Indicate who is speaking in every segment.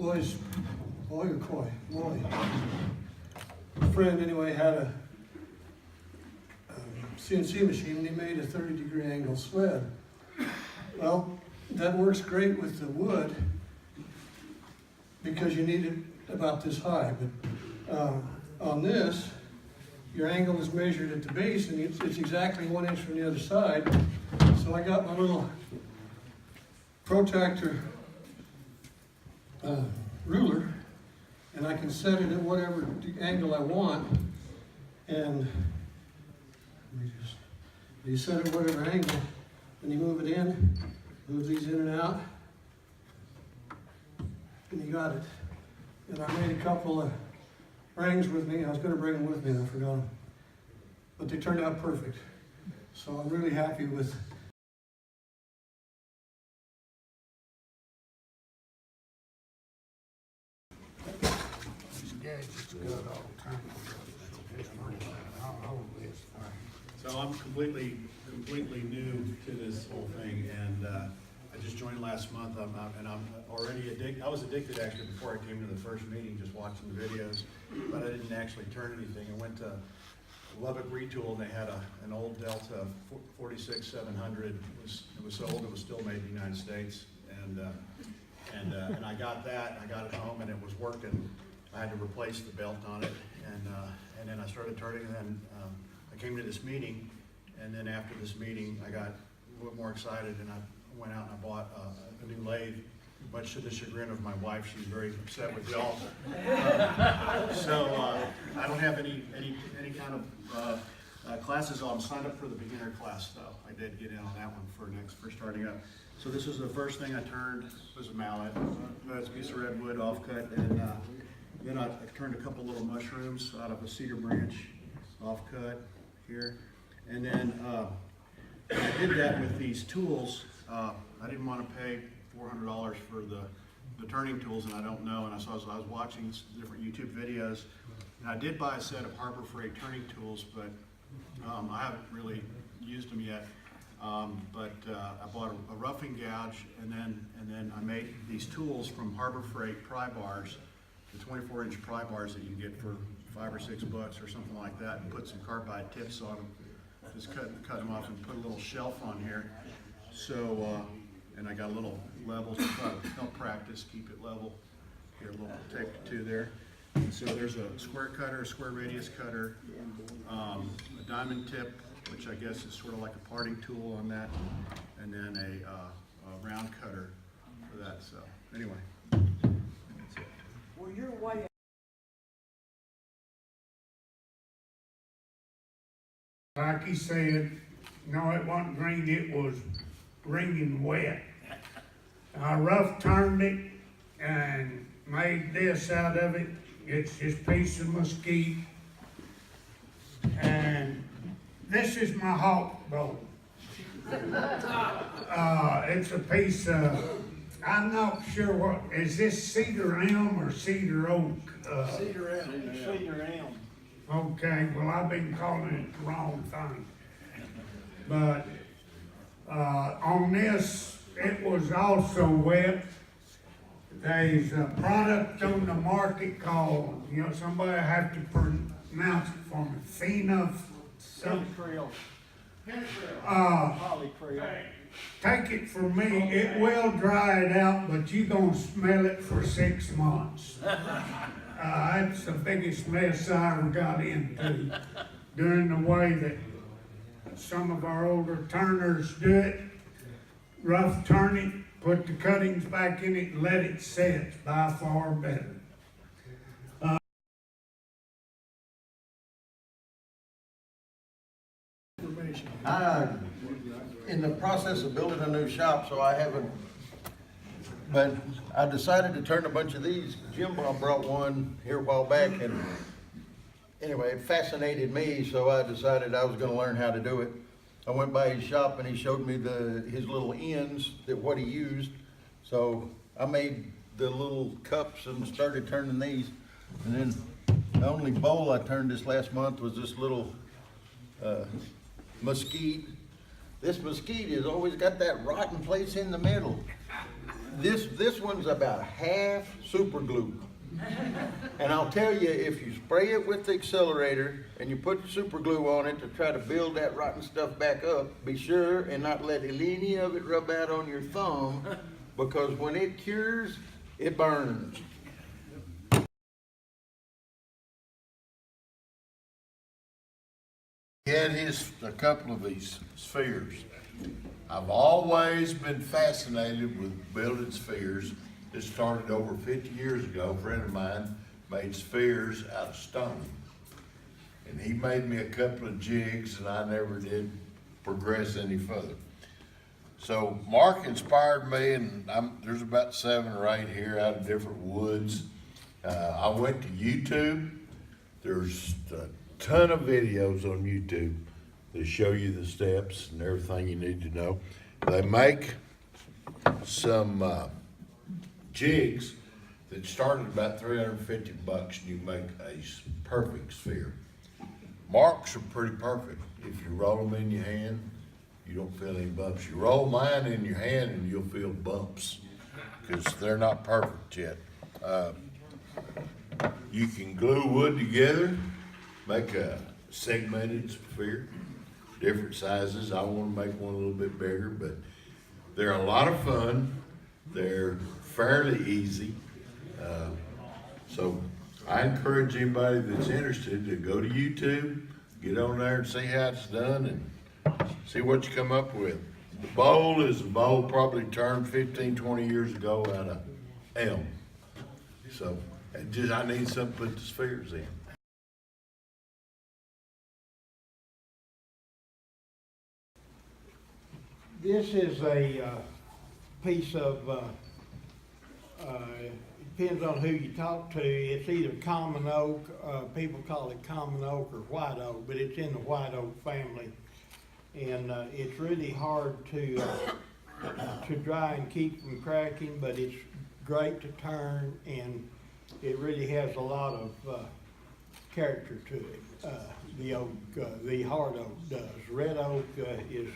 Speaker 1: Lloyd, a friend anyway had a CNC machine, and he made a 30-degree angle sled. Well, that works great with the wood because you need it about this high, but on this, your angle is measured at the base, and it's exactly 1 inch from the other side. So I got my little protractor ruler, and I can set it at whatever angle I want, and you set it at whatever angle, and you move it in, move these in and out, and you got it. And I made a couple of rings with me. I was going to bring them with me, and I forgot them. But they turned out perfect. So I'm really happy with
Speaker 2: So I'm completely new to this whole thing, and I just joined last month. I'm already addicted. I was addicted actually before I came to the first meeting, just watching the videos, but I didn't actually turn anything. I went to Lubbock Retool, and they had an old Delta 46700. It was so old it was still made in the United States, and I got that. I got it home, and it was working. I had to replace the belt on it, and then I started turning, and then I came to this meeting, and then after this meeting, I got a little more excited, and I went out and I bought a new lathe, much to the chagrin of my wife. She's very upset with y'all. So I don't have any kind of classes. I'm signed up for the beginner class, though. I did get in on that one for starting up. So this is the first thing I turned, was a mallet. That's a piece of redwood offcut, and then I turned a couple little mushrooms out of a cedar branch offcut here. And then I did that with these tools. I didn't want to pay $400 for the turning tools, and I don't know. And I was watching different YouTube videos, and I did buy a set of Harbor Freight turning tools, but I haven't really used them yet. But I bought a roughing gouge, and then I made these tools from Harbor Freight pry bars, the 24-inch pry bars that you can get for $5 or $6 or something like that, and put some carbide tips on them. Just cut them off and put a little shelf on here. So, and I got a little level to help practice, keep it level. Here, a little tape to there. And so there's a square cutter, a square radius cutter, a diamond tip, which I guess is sort of like a parting tool on that, and then a round cutter for that. So anyway, that's it.
Speaker 3: Well, you're way
Speaker 4: like he said, no, it wasn't green, it was wringing wet. I rough turned it and made this out of it. It's this piece of mesquite. And this is my hawk bowl. It's a piece of, I'm not sure what, is this cedar elm or cedar oak?
Speaker 3: Cedar elm.
Speaker 4: Okay, well, I've been calling it the wrong thing. But on this, it was also wet. There's a product on the market called, somebody have to pronounce it for me,
Speaker 3: Polycryl.
Speaker 4: Take it from me, it will dry it out, but you're gonna smell it for 6 months. That's the biggest mess I ever got into during the way that some of our older turners do it. Rough turn it, put the cuttings back in it, and let it set. It's by far better.
Speaker 5: I'm in the process of building a new shop, so I haven't, but I decided to turn a bunch of these. Jim Bob brought one here a while back, and anyway, it fascinated me, so I decided I was going to learn how to do it. I went by his shop and he showed me his little ends, what he used. So I made the little cups and started turning these. And then the only bowl I turned this last month was this little mesquite. This mesquite has always got that rotten place in the middle. this one's about half super glue. And I'll tell you, if you spray it with the accelerator and you put super glue on it to try to build that rotten stuff back up, be sure and not let any of it rub out on your thumb, because when it cures, it burns.
Speaker 6: He had a couple of these spheres. I've always been fascinated with building spheres. This started over 50 years ago. A friend of mine made spheres out of stone. And he made me a couple of jigs, and I never did progress any further. So Mark inspired me, and there's about 7 or 8 here out of different woods. I went to YouTube. There's a ton of videos on YouTube that show you the steps and everything you need to know. They make some jigs that start at about $350, and you make a perfect sphere. Marks are pretty perfect. If you roll them in your hand, you don't feel any bumps. You roll mine in your hand and you'll feel bumps because they're not perfect yet. You can glue wood together, make a segmented sphere, different sizes. I want to make one a little bit bigger, but they're a lot of fun. They're fairly easy. So I encourage anybody that's interested to go to YouTube, get on there and see how it's done and see what you come up with. The bowl is a bowl probably turned 15, 20 years ago out of elm. So I need something to put the spheres in.
Speaker 3: This is a piece of, depends on who you talk to. It's either common oak, people call it common oak or white oak, but it's in the white oak family. And it's really hard to dry and keep from cracking, but it's great to turn, and it really has a lot of character to it. The oak, the hard oak does. Red oak is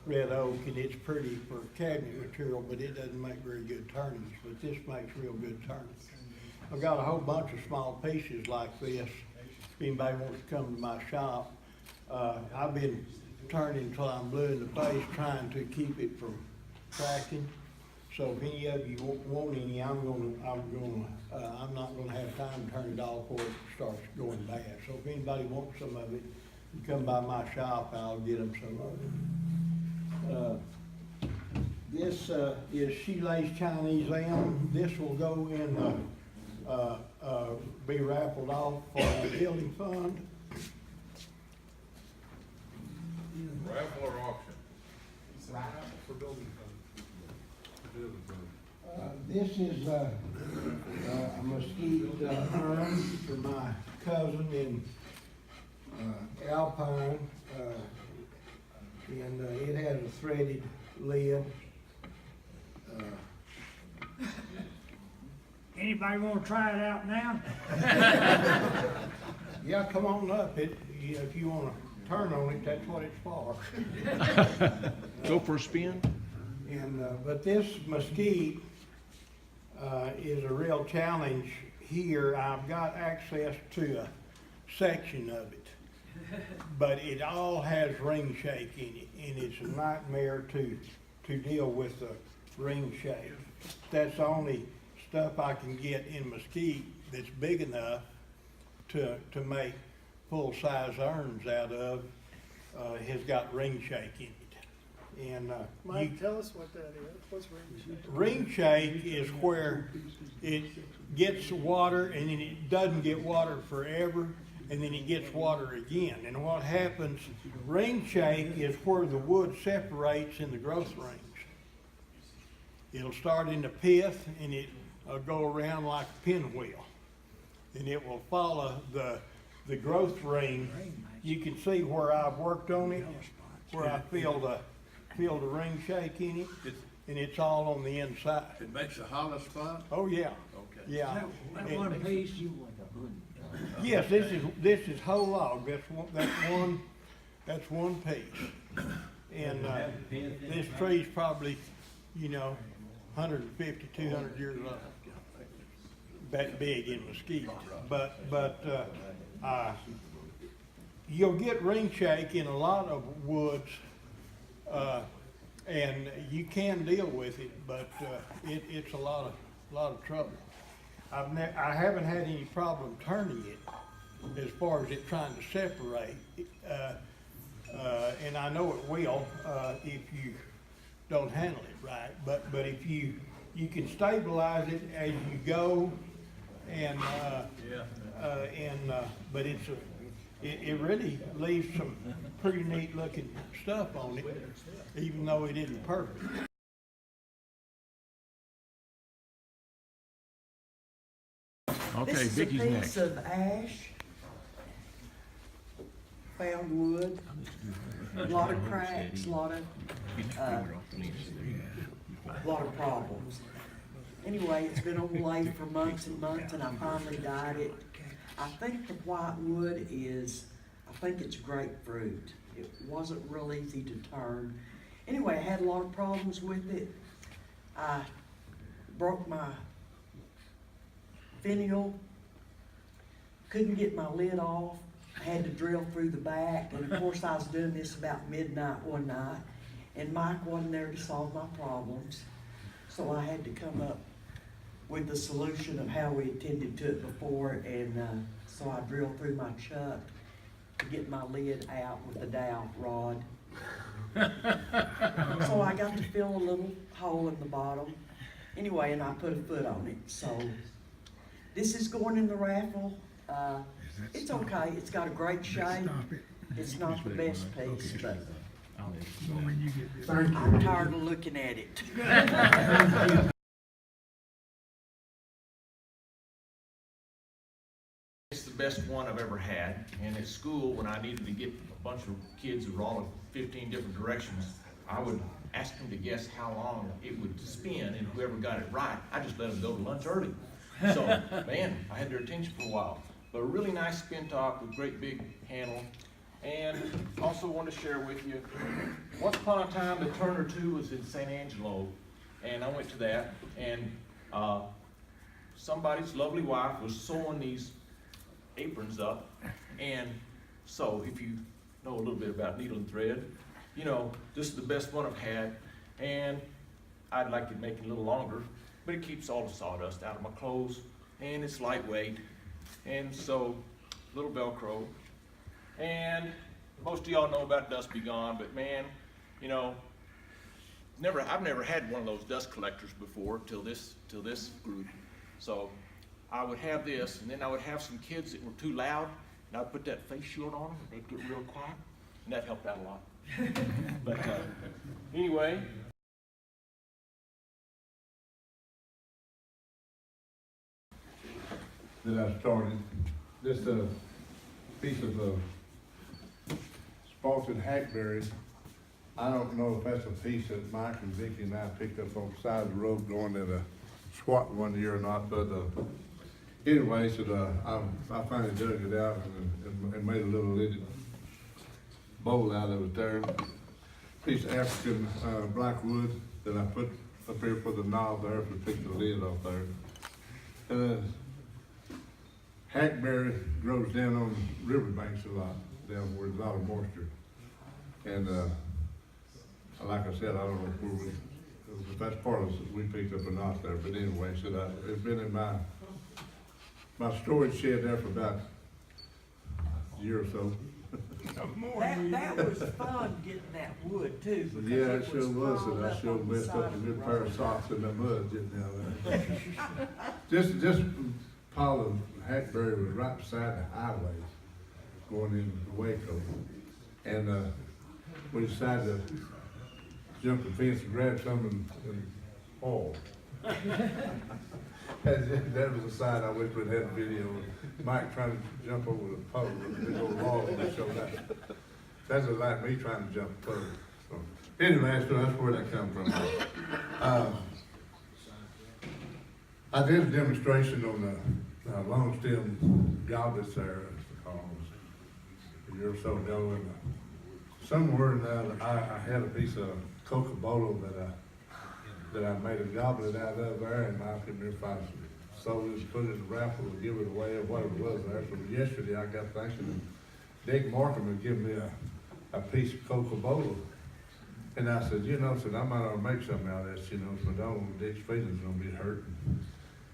Speaker 3: red oak, and it's pretty for cabinet material, but it doesn't make very good turnings, but this makes real good turnings. I've got a whole bunch of small pieces like this. If anybody wants to come to my shop, I've been turning until I'm blue in the face, trying to keep it from cracking. So if any of you want any, I'm not gonna have time to turn it off before it starts going bad. So if anybody wants some of it, you come by my shop, I'll get them some of it. This is Shelay's Chinese elm. This will go in, be raffled off for the building fund.
Speaker 6: Raffle or auction?
Speaker 3: For building fund. This is a mesquite urn for my cousin in Alpine, and it has a threaded lid.
Speaker 7: Anybody want to try it out now?
Speaker 3: Yeah, come on up. If you want to turn on it, that's what it's for.
Speaker 8: Go for a spin.
Speaker 3: And but this mesquite is a real challenge here. I've got access to a section of it, but it all has ring shake in it, and it's a nightmare to deal with the ring shake. That's the only stuff I can get in mesquite that's big enough to make full-size urns out of. Has got ring shake in it. And
Speaker 7: Mike, tell us what that is. What's ring shake?
Speaker 3: ring shake is where it gets water and then it doesn't get water forever, and then it gets water again. And what happens, ring shake is where the wood separates in the growth rings. It'll start in the pith and it'll go around like a pinwheel. And it will follow the growth ring. You can see where I've worked on it, where I feel the ring shake in it, and it's all on the inside.
Speaker 6: It makes a hollow spot?
Speaker 3: Oh, yeah.
Speaker 6: Okay.
Speaker 3: Yeah.
Speaker 7: That
Speaker 3: And-
Speaker 7: one piece, you like a
Speaker 3: Yes, this is whole log. That's one piece. And this tree's probably, 150, 200 years old. That big in mesquite. But you'll get ring shake in a lot of woods, and you can deal with it, but it's a lot of trouble. I haven't had any problem turning it as far as it trying to separate, and I know it will if you don't handle it right. But if you can stabilize it as you go, and but it really leaves some pretty neat looking stuff on it, even though it isn't perfect.
Speaker 8: Okay,
Speaker 9: This is a
Speaker 8: Vicky's
Speaker 9: piece
Speaker 8: next.
Speaker 9: of ash, found wood, a lot of cracks, a lot of problems. Anyway, it's been on the lathe for months and months, and I finally dyed it. I think the white wood I think it's grapefruit. It wasn't real easy to turn. Anyway, I had a lot of problems with it. I broke my finial, couldn't get my lid off. I had to drill through the back, and of course I was doing this about midnight one night, and Mike wasn't there to solve my problems. So I had to come up with the solution of how we attended to it before, and so I drilled through my chuck to get my lid out with the dowel rod. So I got to fill a little hole in the bottom. Anyway, and I put a foot on it. So this is going in the raffle. It's okay. It's got a great shape. It's not the best piece, but I'm tired of looking at it.
Speaker 10: It's the best one I've ever had, and at school, when I needed to get a bunch of kids who were all in 15 different directions, I would ask them to guess how long it would spin, and whoever got it right, I just let them go to lunch early. So, man, I had their attention for a while. But a really nice spin top with great big handle. And also want to share with you, once upon a time, the Turner 2 was in San Angelo, and I went to that, and somebody's lovely wife was sewing these aprons up, and so if you know a little bit about needle and thread, you know, this is the best one I've had, and I'd like to make it a little longer, but it keeps all the sawdust out of my clothes, and it's lightweight, and so little Velcro. And most of y'all know about Dust Be Gone, but man, you know, I've never had one of those dust collectors before till this group. So I would have this, and then I would have some kids that were too loud, and I'd put that face shield on them, and they'd get real quiet, and that helped out a lot. But anyway.
Speaker 11: That I started, this piece of spalted hackberry. I don't know if that's a piece that Mike and Vicki and I picked up on the side of the road going to the SWAT one year or not, but anyway, so I finally dug it out and made a little lidded bowl out of it there. Piece of African black wood that I put up here for the knob there to pick the lid off there. And hackberry grows down on riverbanks a lot, down where there's a lot of moisture. And like I said, I don't know if that's part of it we picked up or not there, but anyway, so it's been in my storage shed there for about a year or so.
Speaker 9: That was fun getting that wood too. Because
Speaker 11: Yeah, it sure was,
Speaker 9: piled
Speaker 11: and I
Speaker 9: up
Speaker 11: sure
Speaker 9: on the
Speaker 11: messed
Speaker 9: side
Speaker 11: up a
Speaker 9: of the
Speaker 11: good pair
Speaker 9: road.
Speaker 11: of socks in that mud getting down there. This pile of hackberry was right beside the highway going into Waco. And we decided to jump the fence and grab some and haul. That was a sign I wish we'd had a video of Mike trying to jump over the pole with a big old log and show that. That's like me trying to jump a pole. So, anyway, so that's where that come from. I did a demonstration on the long stem goblets there a year or so ago, and somewhere in there I had a piece of Coca-Cola that I made a goblet out of there, and I couldn't remember if I sold it, put it in a raffle, or give it away, or whatever it was there. So yesterday, I got thinking, and Dick Markham had given me a piece of Coca-Cola. And I said, I might ought to make something out of this, so I don't want Dick's feelings gonna be hurt.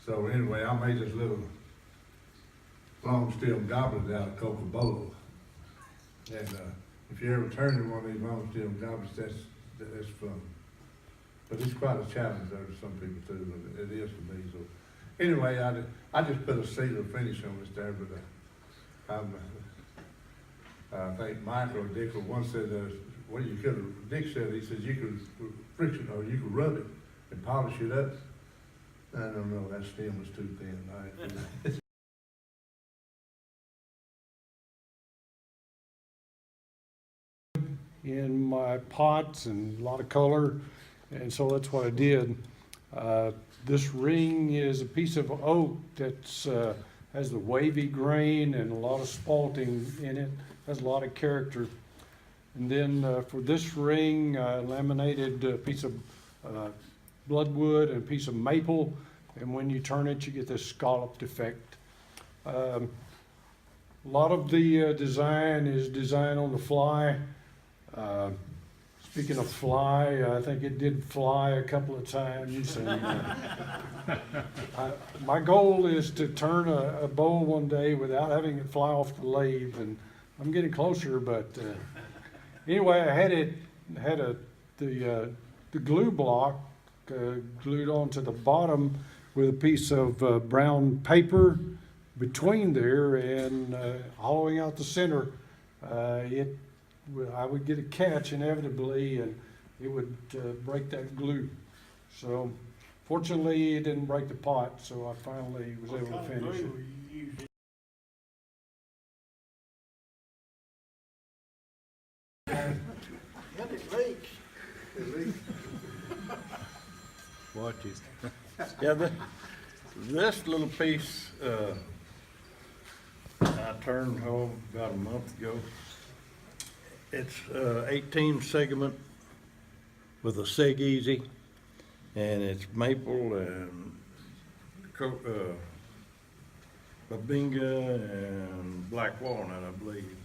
Speaker 11: So anyway, I made this little long stem goblet out of Coca-Cola. And, if you ever turn in one of these long stem goblets, that's fun. But it's quite a challenge though to some people too, but it is to me. So anyway, I just put a seal of finish on this there, but I think Michael or Dick once said, Dick said, he says you could friction or you could rub it and polish it up. I don't know, that stem was too thin.
Speaker 8: In my pots and a lot of color, and so that's what I did. This ring is a piece of oak that's has the wavy grain and a lot of spalting in it, has a lot of character. And then for this ring, I laminated a piece of bloodwood and a piece of maple, and when you turn it, you get this scalloped effect. A lot of the design is designed on the fly. Speaking of fly, I think it did fly a couple of times. And, my goal is to turn a bowl one day without having it fly off the lathe, and I'm getting closer. But anyway, I had the glue block glued onto the bottom with a piece of brown paper between there, and hollowing out the center. I would get a catch inevitably, and it would break that glue. So fortunately, it didn't break the pot, so I finally was able to finish it.
Speaker 5: It leaks. It leaks.
Speaker 3: Watch it.
Speaker 5: Yeah, this little piece, I turned home about a month ago. It's 18 segment with a Sig Easy, and it's maple and babinga and black walnut, I believe.